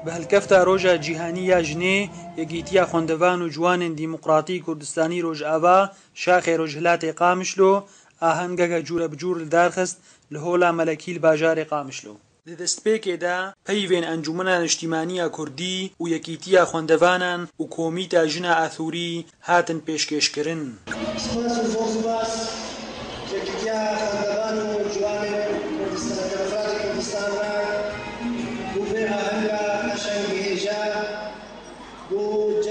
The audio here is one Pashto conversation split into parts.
بە هەلکەفتا ڕۆژە جیهانیە ژنێ یەکیتیە خوێندەڤان و جوانên دیموقراتی کوردستانی ڕۆژئاوا شاخێ ڕۆژهەلاتێ قامشلۆ ئاهەنگەکە جوورە بجوور لەدارخست لە هۆڵا مەلەکیل باژارێ قامشلۆ. لە دەستپێکێدا پەیڤێن ئەنجومەنە نیشتیمانیە کوردی و یەکیتیە خوێندەڤانان و کۆمیتە ژنە ئاثووری هاتن پێشکەشکردن.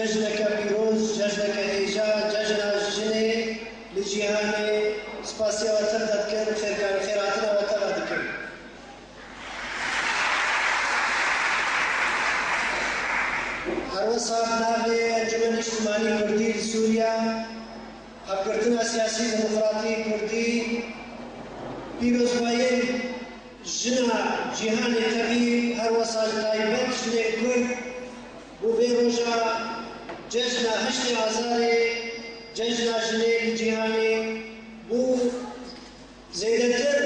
جەژنەکە پیرۆز جەژنەکە هێژا جەژنە ژنێ لە جیهانێ سپاسیاوەتر دەکەن خێراترەوەتەوە دەکەن. هەروەسا ناوێ ئەنجومەن نیشتیمانی کوردی لە سووریا هەڵگرتنە سیاسی دموکراتی کوردی پیرۆزبوویەی ژنە جیهانێ تەغی هەروەسا تایبەت ژنێ کورد بۆ بێ ڕۆژە جەژنە هەشتی ئازارێ جەژنە ژنێ جیهانێ بوو زێدەتر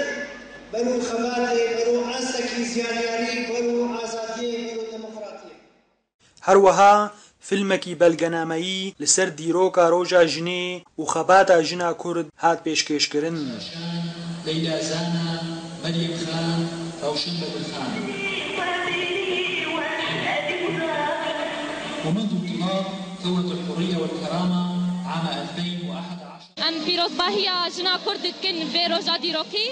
بەرو خەباتێ بەرو ئاستێکی زیانیاری بەرو ئازادیە بەرو دموکراتیە. هەروەها فیلمێکی بەلگەنامەیی لەسەر دیرۆکە ڕۆژە ژنێ و خەباتە ژنە کورد هات پێشکەشکردن. لەیلا زانە مەریەم خان ڕەوشن بەدرخان ومنذ انطلاق ثورة الحرية والكرامة عام 2011 ام پیرۆزباهیە ژنا کورد دکن vê roja dîrokî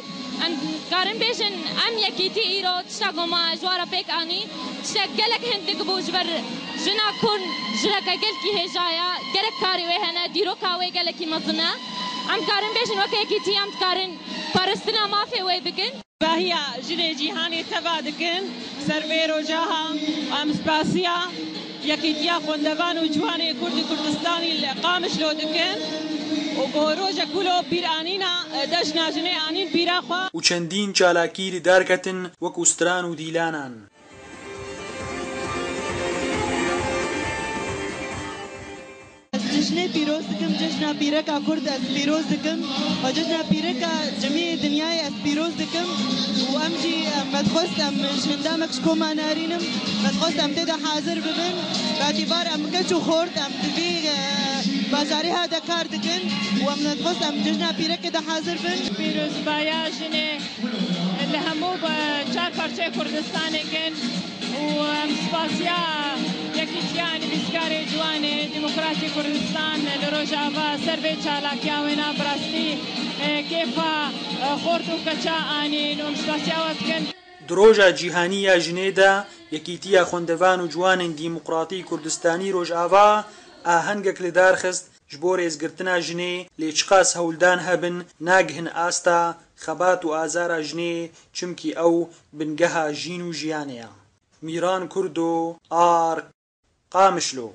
em karin bêjin em yekîtî îro tişta goma ejwara pêk anî tiştek gelek hin dikibû ji ber jina kurd jineke gelkî hêja ye gelek karê wê hene dîroka wê gelekî mezin e em karin bêjin wek yekîtî em dikarin paristina mafê wê bikin. باهیە ژنێ جیهانê teva dikin ser vê rojaha em spasiya یەکیتیە خوێندەڤان و جوانێ کوردی کوردستانی قامشلۆ دکن و بۆ ڕۆژە کولۆ پیرانینە دەژنا ژنێ ئانین پیراخوا و چەندین چالاکی لەدارکەتن وەکو ستران و دیلانان. جشنê pîroz dikim cejna pîreka Kurd ez pîroz dikim û cejna pîreka cemiyê dinyayê ez pîroz dikim û em jî me dixwest em ji hindamek ji koma narînim me dixwest em tê de hazir bibin betîbar em keç û xort em di vê bajarê ha de kar dikin û em me dixwest em cejna pîrekê de hazir bin. Pîrozbaya jinê li hemû çar parçeyê Kurdistanê kin û em spasiya yekîtiya nivîskarê ciwanê Demokratîk Kurdistan li Rojava ser vê çalakiya wê na bi rastî kêfa xort û keça anîn û em spasiya we dikin. Di roja cîhanî ya jinê de yekîtiya خوێندەڤان و جوانên دیموقراتی کوردستانی Rojava ئاهەنگێک لەدارخست ji bo rêzgirtina jinê lê çiqas hewldan hebin nagihin asta xebat û azara jinê çimkî ew bingeha jîn û jiyanê ye. Mîran Kurd o Ark Qamişlo.